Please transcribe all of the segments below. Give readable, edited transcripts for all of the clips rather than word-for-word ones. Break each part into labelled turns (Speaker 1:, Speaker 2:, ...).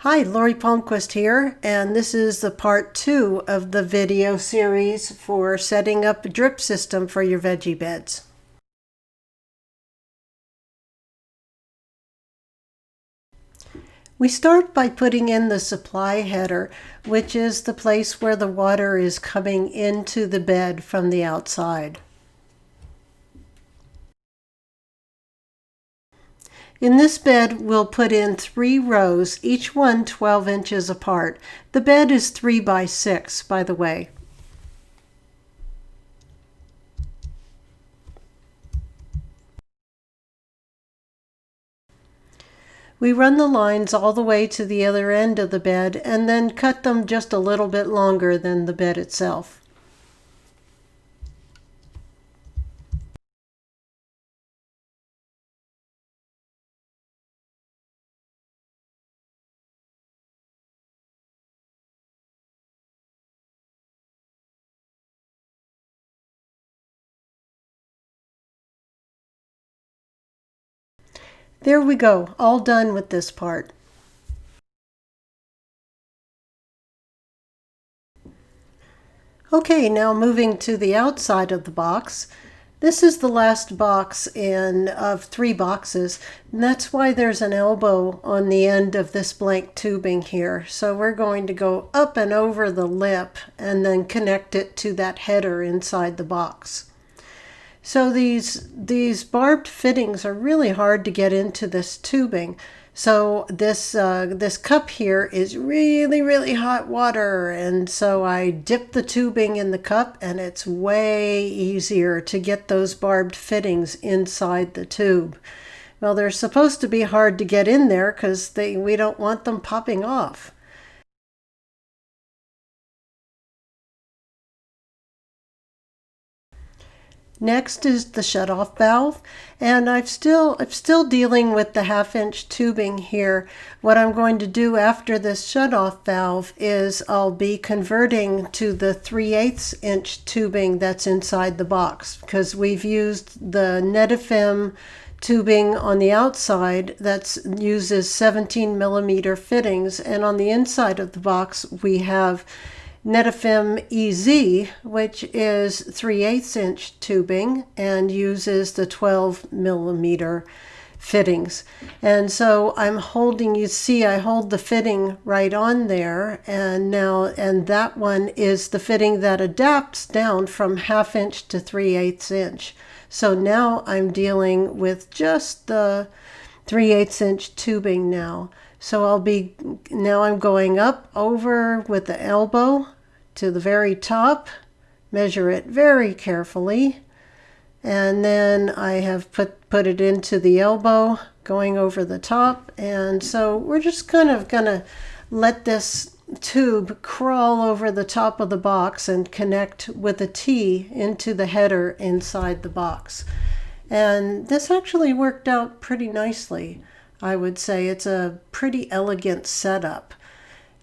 Speaker 1: Hi, Lori Palmquist here, and this is the part 2 of the video series for setting up a drip system for your veggie beds. We start by putting in the supply header, which is the place where the water is coming into the bed from the outside. In this bed, we'll put in 3 rows, each one 12 inches apart. The bed is 3 by 6, by the way. We run the lines all the way to the other end of the bed and then cut them just a little bit longer than the bed itself. There we go, all done with this part. Okay, now moving to the outside of the box. This is the last box of 3 boxes, and that's why there's an elbow on the end of this blank tubing here. So we're going to go up and over the lip and then connect it to that header inside the box. So these barbed fittings are really hard to get into this tubing. So this cup here is really hot water, and so I dip the tubing in the cup, and it's way easier to get those barbed fittings inside the tube. Well, they're supposed to be hard to get in there because we don't want them popping off. Next is the shutoff valve, and I'm still dealing with the 1/2 inch tubing here. What I'm going to do after this shutoff valve is I'll be converting to the 3/8 inch tubing that's inside the box, because we've used the Netafim tubing on the outside that uses 17 millimeter fittings, and on the inside of the box we have Netafim EZ, which is 3/8 inch tubing and uses the 12 millimeter fittings. And so I'm holding, you see I hold the fitting right on there, and that one is the fitting that adapts down from 1/2 inch to 3/8 inch. So now I'm dealing with just the 3/8 inch tubing now. So I'm going up over with the elbow to the very top, measure it very carefully, and then I have put it into the elbow, going over the top. And so we're just kind of gonna let this tube crawl over the top of the box and connect with a T into the header inside the box. And this actually worked out pretty nicely. I would say it's a pretty elegant setup.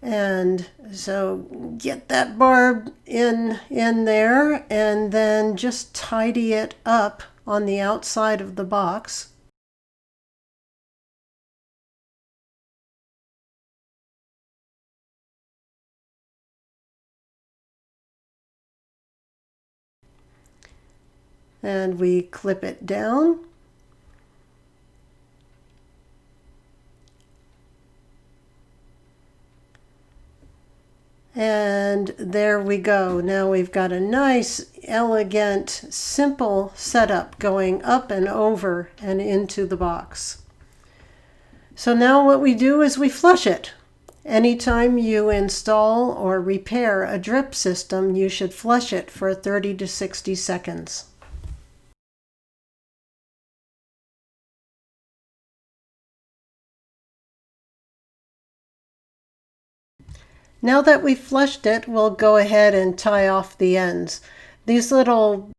Speaker 1: And so get that barb in there, and then just tidy it up on the outside of the box. And we clip it down. And there we go. Now we've got a nice, elegant, simple setup going up and over and into the box. So now what we do is we flush it. Anytime you install or repair a drip system, you should flush it for 30 to 60 seconds. Now that we've flushed it, we'll go ahead and tie off the ends. These little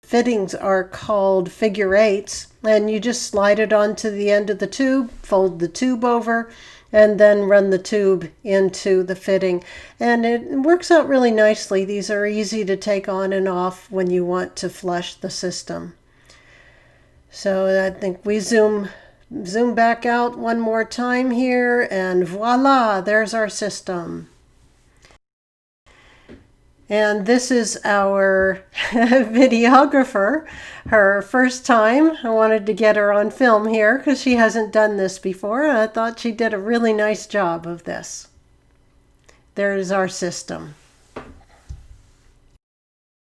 Speaker 1: fittings are called figure 8s, and you just slide it onto the end of the tube, fold the tube over, and then run the tube into the fitting. And it works out really nicely. These are easy to take on and off when you want to flush the system. So I think we zoom Zoom back out one more time here, and voila, there's our system. And this is our videographer, her first time. I wanted to get her on film here because she hasn't done this before, and I thought she did a really nice job of this. There's our system.